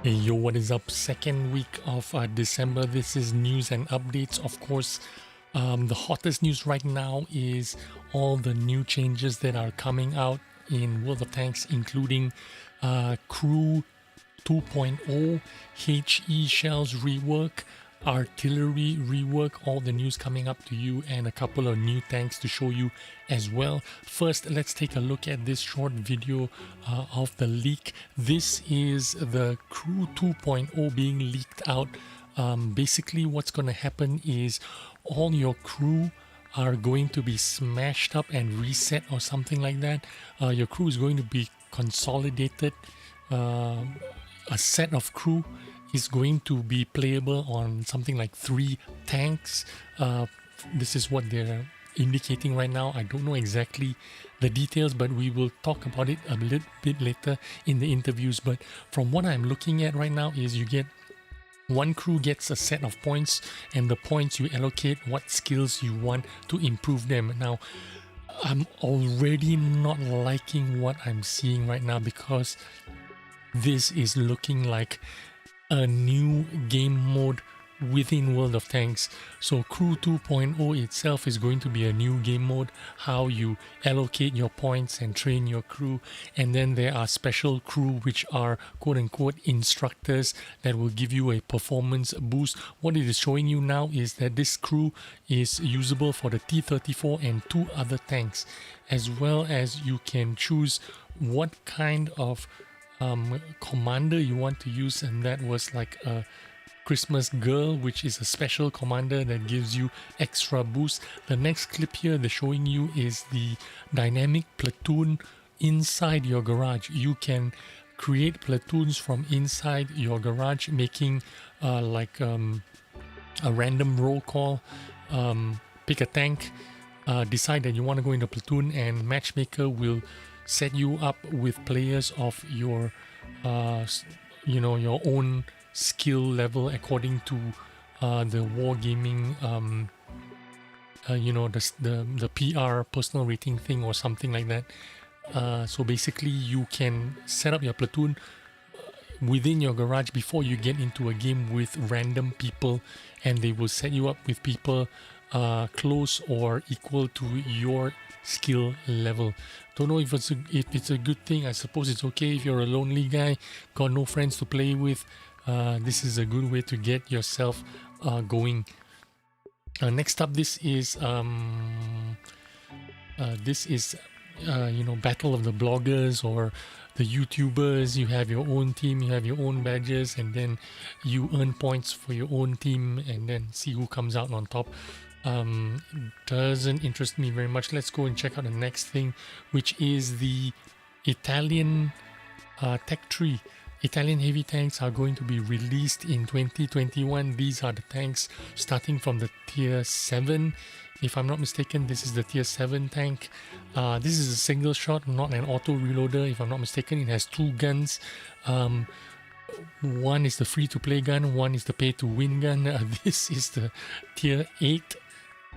Hey yo, what is up? Second week of December. This is news and updates. Of course, the hottest news right now is all the new changes that are coming out in World of Tanks, including Crew 2.0, HE shells rework, artillery rework, all the news coming up to you, and a couple of new tanks to show you as well. First, let's take a look at this short video of the leak. This is the Crew 2.0 being leaked out. Basically, what's going to happen is all your crew are going to be smashed up and reset or something like that. Your crew is going to be consolidated. A set of crew is going to be playable on something like 3 tanks. This is what they're indicating right now. I don't know exactly the details, but we will talk about it a little bit later in the interviews. But from what I'm looking at right now is you get one crew gets a set of points, and the points you allocate what skills you want to improve them. Now, I'm already not liking what I'm seeing right now because this is looking like a new game mode within World of Tanks. So Crew 2.0 itself is going to be a new game mode, how you allocate your points and train your crew. And then there are special crew which are quote-unquote instructors that will give you a performance boost. What it is showing you now is that this crew is usable for the T-34 and 2 other tanks, as well as you can choose what kind of commander you want to use, and that was like a Christmas girl, which is a special commander that gives you extra boost. The next clip here they're showing you is the dynamic platoon inside your garage. You can create platoons from inside your garage, making like a random roll call, pick a tank, decide that you want to go into platoon, and matchmaker will set you up with players of your your own skill level according to the wargaming the PR personal rating thing or something like that. So basically you can set up your platoon within your garage before you get into a game with random people, and they will set you up with people close or equal to your skill level. Don't know if it's a good thing. I suppose it's okay if you're a lonely guy, got no friends to play with. This is a good way to get yourself going. Next up, this is battle of the bloggers or the YouTubers. You have your own team, you have your own badges, and then you earn points for your own team and then see who comes out on top. Doesn't interest me very much. Let's go and check out the next thing, which is the Italian tech tree. Italian heavy tanks are going to be released in 2021. These are the tanks starting from the tier 7. If I'm not mistaken, this is the tier 7 tank. This is a single shot, not an auto reloader. If I'm not mistaken, it has 2 guns. One is the free to play gun, one is the pay to win gun. This is the tier 8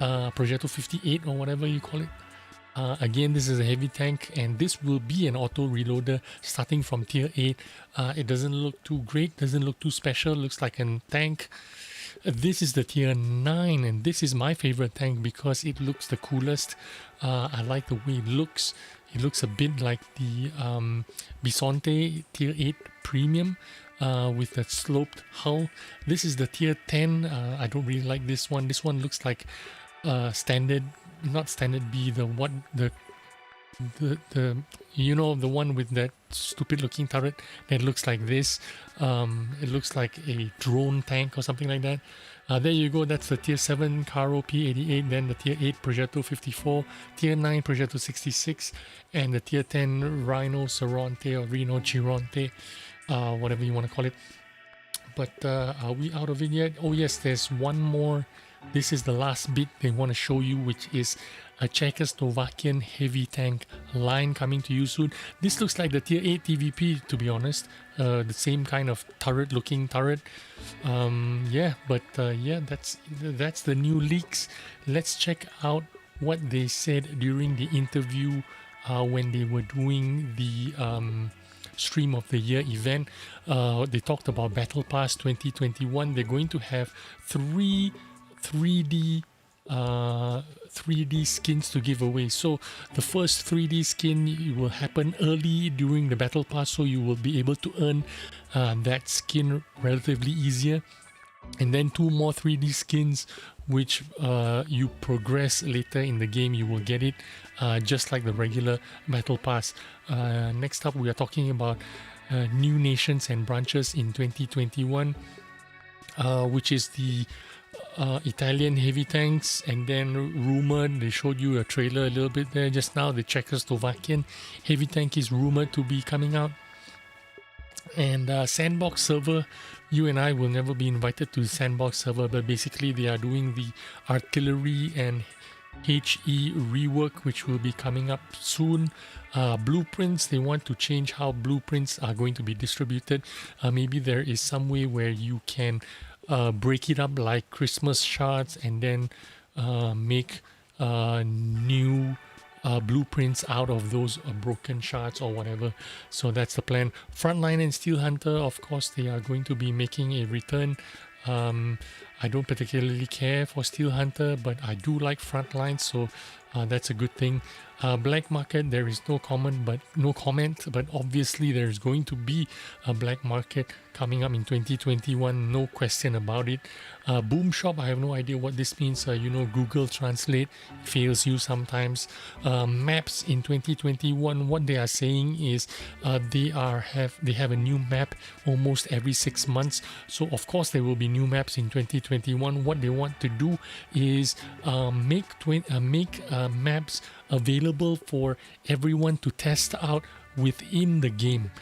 Progetto 58 or whatever you call it. Again, this is a heavy tank, and this will be an auto reloader starting from tier 8. It doesn't look too great, doesn't look too special, looks like a tank. This is the tier 9, and this is my favorite tank because it looks the coolest. I like the way it looks. It looks a bit like the Bisonte tier 8 premium with the sloped hull. This is the tier 10. I don't really like this one. This one looks like standard, not standard B, the one with that stupid looking turret that looks like this. It looks like a drone tank or something like that. There you go, that's the tier 7 Caro P88, then the tier 8 Progetto 54, tier 9 Progetto 66, and the tier 10 Rhino Ceronte or Reno Chironte, whatever you want to call it. But are we out of it yet? Oh yes, there's one more. This is the last bit they want to show you, which is a Czechoslovakian heavy tank line coming to you soon. This looks like the tier 8 TVP, to be honest. The same kind of looking turret. That's the new leaks. Let's check out what they said during the interview when they were doing the Stream of the Year event. They talked about Battle Pass 2021. They're going to have 3D 3D skins to give away. So the first 3D skin will happen early during the Battle Pass, so you will be able to earn that skin relatively easier. And then 2 more 3D skins which you progress later in the game. You will get it just like the regular Battle Pass. Next up, we are talking about new nations and branches in 2021, which is the Italian heavy tanks, and then rumored, they showed you a trailer a little bit there just now, the Czechoslovakian heavy tank is rumored to be coming out. And sandbox server, you and I will never be invited to the sandbox server, but basically they are doing the artillery and HE rework, which will be coming up soon. Blueprints, they want to change how blueprints are going to be distributed. Maybe there is some way where you can break it up like Christmas shards and then make new blueprints out of those broken shards or whatever. So that's the plan. Frontline and Steel Hunter, of course, they are going to be making a return. I don't particularly care for Steel Hunter, but I do like Frontline, so that's a good thing. Black market, there is no comment, but obviously there is going to be a black market coming up in 2021, no question about it. Boom shop, I have no idea what this means. Google Translate fails you sometimes. Maps in 2021, what they are saying is they have a new map almost every 6 months. So of course there will be new maps in 2021. What they want to do is make maps available for everyone to test out within the game.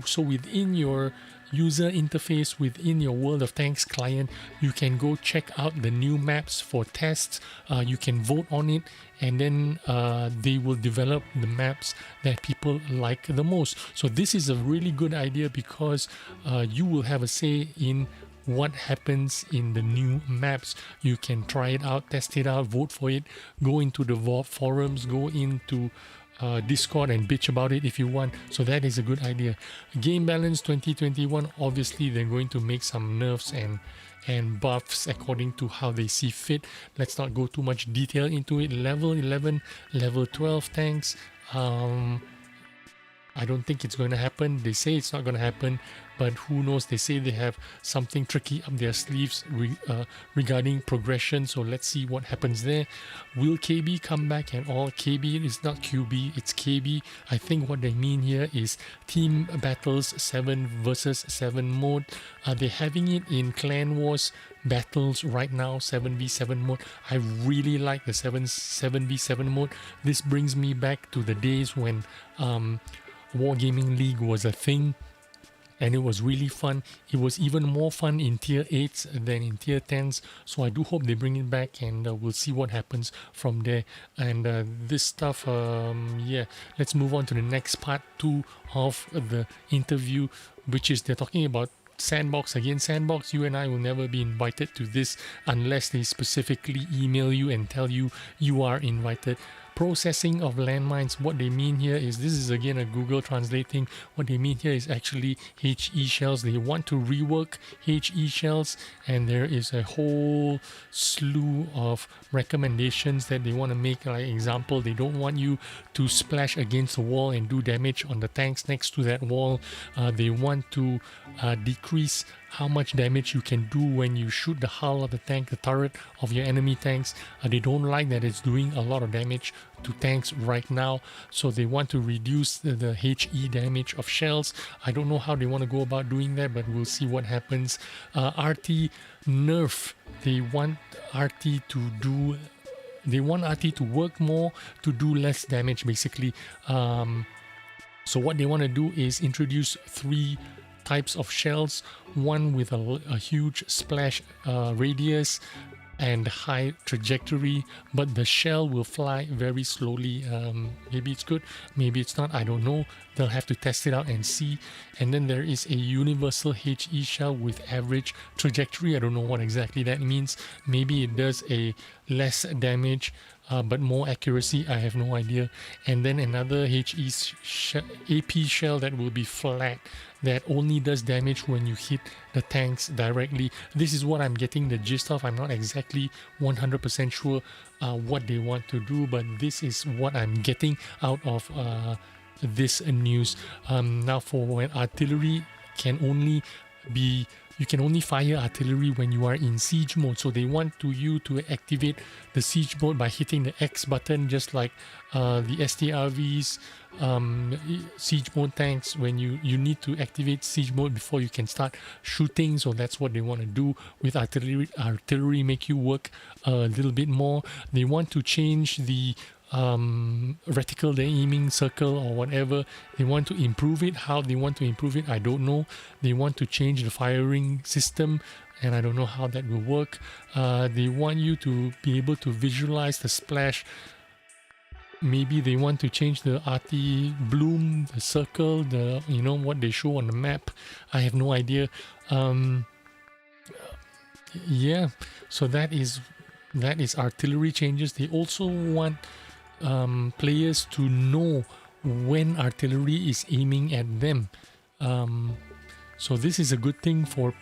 So within your user interface, within your World of Tanks client, you can go check out the new maps for tests. You can vote on it, and then they will develop the maps that people like the most. So this is a really good idea because you will have a say in what happens in the new maps. You can try it out, test it out, vote for it, go into the forums, go into Discord and bitch about it if you want. So that is a good idea. Game balance 2021, obviously they're going to make some nerfs and buffs according to how they see fit. Let's not go too much detail into it. Level 11, level 12 tanks, I don't think it's going to happen. They say it's not going to happen, but who knows? They say they have something tricky up their sleeves regarding progression. So let's see what happens there. Will KB come back and all? KB is not QB, it's KB. I think what they mean here is team battles 7 versus 7 mode. They're having it in Clan Wars battles right now, 7v7 mode. I really like the 7v7 mode. This brings me back to the days when Wargaming League was a thing, and it was really fun. It was even more fun in tier 8s than in tier 10s, so I do hope they bring it back, and we'll see what happens from there. And this stuff, yeah, let's move on to the next part 2 of the interview, which is they're talking about Sandbox. Again, Sandbox, you and I will never be invited to this unless they specifically email you and tell you you are invited. Processing of landmines, what they mean here is, this is again a Google translating, what they mean here is actually HE shells. They want to rework HE shells, and there is a whole slew of recommendations that they want to make. Like example, they don't want you to splash against the wall and do damage on the tanks next to that wall. They want to decrease how much damage you can do when you shoot the hull of the tank, the turret of your enemy tanks. They don't like that it's doing a lot of damage to tanks right now, so they want to reduce the HE damage of shells. I don't know how they want to go about doing that, but we'll see what happens. Arty NERF, they want Arty to work more to do less damage, basically. So what they want to do is introduce 3 types of shells, one with a huge splash radius and high trajectory, but the shell will fly very slowly. Maybe it's good, maybe it's not, I don't know. They'll have to test it out and see. And then there is a universal HE shell with average trajectory. I don't know what exactly that means. Maybe it does a less damage but more accuracy. I have no idea. And then another AP shell that will be flat, that only does damage when you hit the tanks directly. This is what I'm getting the gist of. I'm not exactly 100% sure what they want to do, but this is what I'm getting out of this news. Now, for when artillery can only be, you can only fire artillery when you are in siege mode. So they want you to activate the siege mode by hitting the X button, just like the STRVs, siege mode tanks. When you need to activate siege mode before you can start shooting. So that's what they want to do with artillery, make you work a little bit more. They want to change the reticle, the aiming circle or whatever. They want to improve it. How they want to improve it, I don't know. They want to change the firing system, and I don't know how that will work. They want you to be able to visualize the splash. Maybe they want to change the Arty bloom, the circle, the, you know, what they show on the map. I have no idea. Yeah, so that is artillery changes. They also want players to know when artillery is aiming at them. So this is a good thing for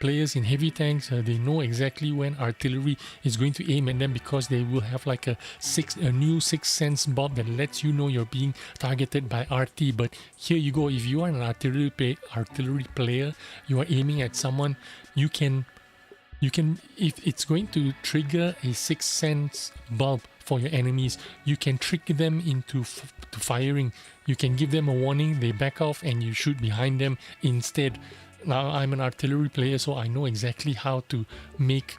players in heavy tanks. They know exactly when artillery is going to aim at them, because they will have like a new sixth sense bulb that lets you know you're being targeted by RT. But here you go, if you are an artillery player, you are aiming at someone, you can, if it's going to trigger a sixth sense bulb for your enemies, you can trick them into firing. You can give them a warning, they back off, and you shoot behind them instead. Now, I'm an artillery player, so I know exactly how to make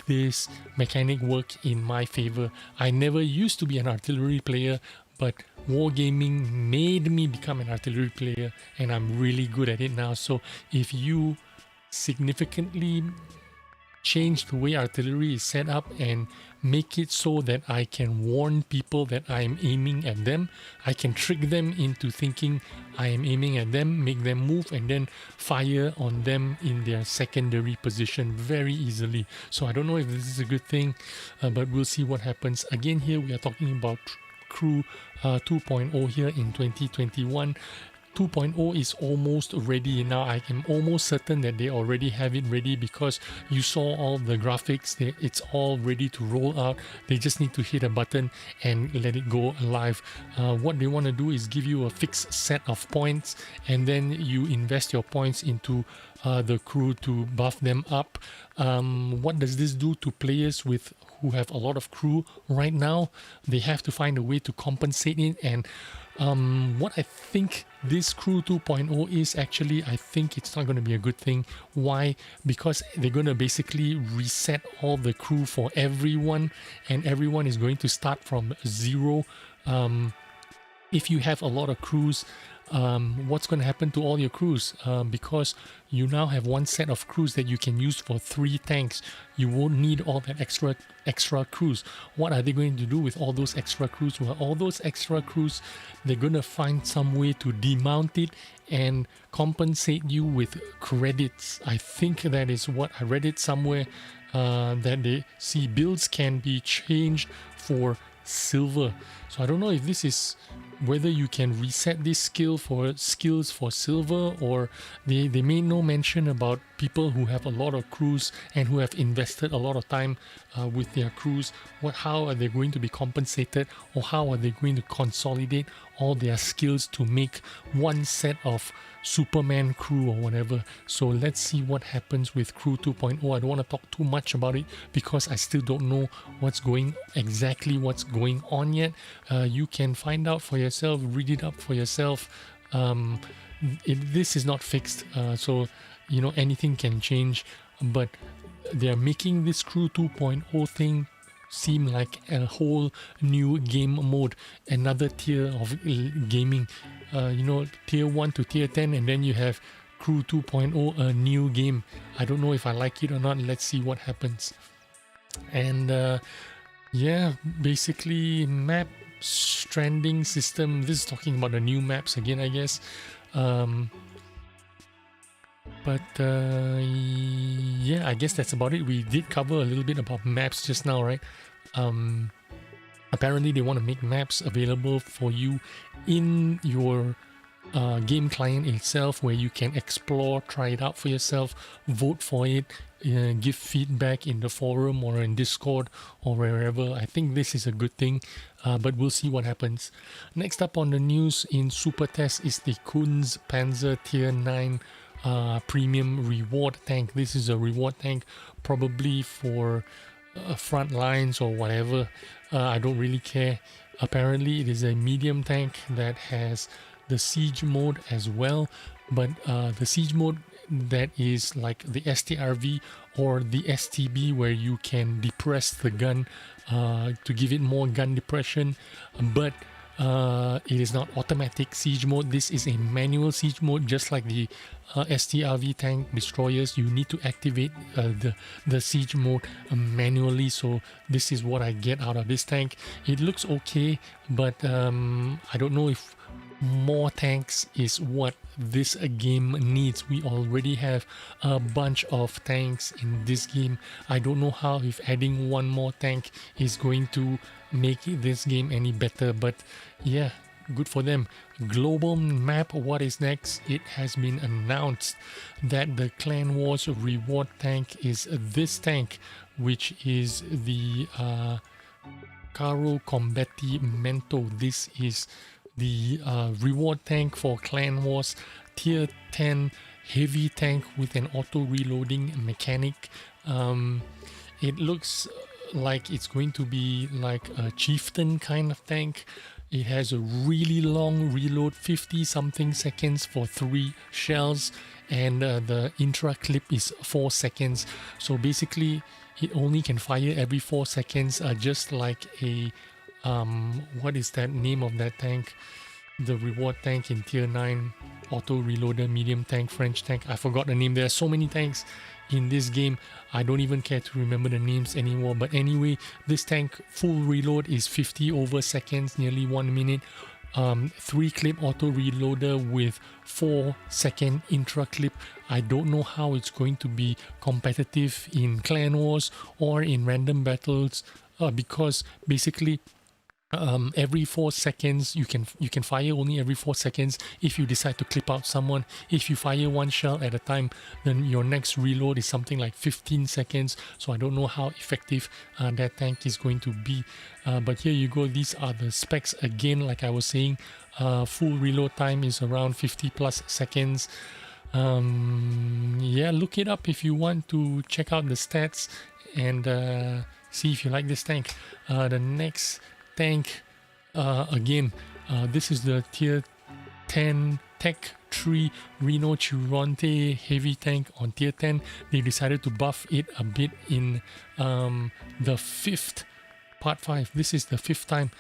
this mechanic work in my favor. I never used to be an artillery player, but wargaming made me become an artillery player, and I'm really good at it now. So if you significantly change the way artillery is set up and make it so that I can warn people that I am aiming at them, I can trick them into thinking I am aiming at them, make them move, and then fire on them in their secondary position very easily. So I don't know if this is a good thing, but we'll see what happens. Again, here we are talking about Crew 2.0 here in 2021. 2.0 is almost ready now. I am almost certain that they already have it ready, because you saw all the graphics. It's all ready to roll out. They just need to hit a button and let it go live. What they want to do is give you a fixed set of points, and then you invest your points into the crew to buff them up. What does this do to players who have a lot of crew right now? They have to find a way to compensate it, and what I think this Crew 2.0 is actually, I think it's not going to be a good thing. Why? Because they're going to basically reset all the crew for everyone, and everyone is going to start from zero. If you have a lot of crews, what's going to happen to all your crews? Because you now have one set of crews that you can use for 3 tanks. You won't need all that extra crews. What are they going to do with all those extra crews? Well, all those extra crews, they're going to find some way to demount it and compensate you with credits. I think that is what I read it somewhere, that they see builds can be changed for silver. So I don't know if this is whether you can reset this skills for silver, or they made no mention about people who have a lot of crews and who have invested a lot of time with their crews. How are they going to be compensated, or how are they going to consolidate all their skills to make one set of Superman crew or whatever? So let's see what happens with Crew 2.0. I don't want to talk too much about it because I still don't know what's going on yet. You can find out for yourself, read it up for yourself. This is not fixed, so you know, anything can change, but they're making this Crew 2.0 thing seem like a whole new game mode, another tier of gaming. You know, tier 1 to tier 10, and then you have Crew 2.0, a new game. I don't know if I like it or not. Let's see what happens. And yeah, basically map stranding system. This is talking about the new maps again, I guess. But yeah, I guess that's about it. We did cover a little bit about maps just now, right? Apparently they want to make maps available for you in your game client itself, where you can explore, try it out for yourself, vote for it, give feedback in the forum or in Discord or wherever. I think this is a good thing, but we'll see what happens. Next up on the news in Super Test is the Kunz Panzer Tier 9 premium reward tank. This is a reward tank probably for Frontlines or whatever. I don't really care. Apparently it is a medium tank that has the siege mode as well, but the siege mode that is like the STRV or the STB, where you can depress the gun to give it more gun depression, but it is not automatic siege mode. This is a manual siege mode, just like the STRV tank destroyers. You need to activate the siege mode manually. So this is what I get out of this tank. It looks okay, but I don't know if more tanks is what this game needs. We already have a bunch of tanks in this game. I don't know how if adding one more tank is going to make this game any better, but yeah, good for them. Global map, what is next? It has been announced that the Clan Wars reward tank is this tank, which is the Caro Combattimento. This is the reward tank for Clan Wars Tier 10 heavy tank with an auto reloading mechanic. It looks like it's going to be like a chieftain kind of tank. It has a really long reload, 50 something seconds for 3 shells, and the intra clip is 4 seconds. So basically it only can fire every 4 seconds, just like a what is that name of that tank? The reward tank in Tier 9, auto reloader, medium tank, French tank. I forgot the name. There are so many tanks in this game, I don't even care to remember the names anymore. But anyway, this tank full reload is 50 over seconds, nearly 1 minute. 3 clip auto reloader with 4 second intra clip. I don't know how it's going to be competitive in Clan Wars or in random battles, because basically every 4 seconds you can fire only every 4 seconds if you decide to clip out someone. If you fire 1 shell at a time, then your next reload is something like 15 seconds. So I don't know how effective that tank is going to be, but here you go. These are the specs again. Like I was saying, full reload time is around 50 plus seconds. Yeah, look it up if you want to check out the stats and see if you like this tank. The next tank, again, this is the Tier 10 Tech 3 Reno Chironte heavy tank on Tier 10. They decided to buff it a bit in the 5th part 5. This is the 5th time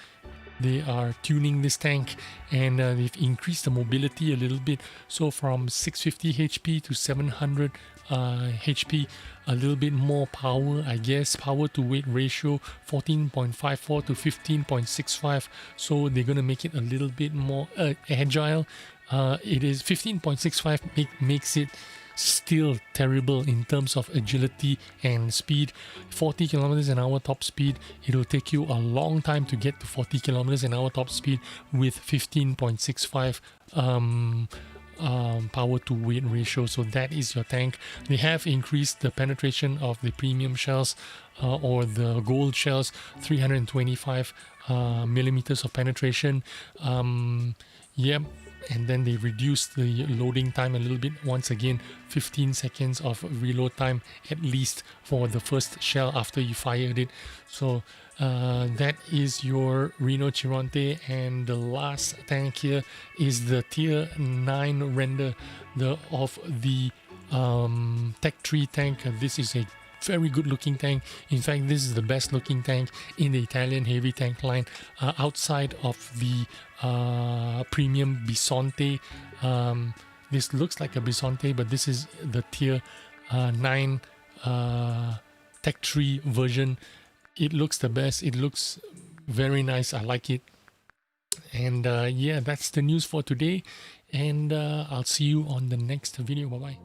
they are tuning this tank, and they've increased the mobility a little bit. So from 650 HP to 700 HP, a little bit more power, I guess. Power to weight ratio 14.54 to 15.65. So they're gonna make it a little bit more agile. It is 15.65 makes it still terrible in terms of agility and speed. 40 kilometers an hour top speed. It'll take you a long time to get to 40 kilometers an hour top speed with 15.65 power to weight ratio. So that is your tank. They have increased the penetration of the premium shells, or the gold shells, 325 millimeters of penetration. Yep. And then they reduced the loading time a little bit. Once again, 15 seconds of reload time at least for the first shell after you fired it. So that is your Reno Chironte. And the last tank here is the Tier 9 render of the Tech 3 tank. This is a very good looking tank. In fact, this is the best looking tank in the Italian heavy tank line, outside of the premium Bisonte. This looks like a Bisonte, but this is the Tier 9 Tech 3 version. It looks the best. It looks very nice. I like it. And yeah, that's the news for today, and I'll see you on the next video. Bye bye.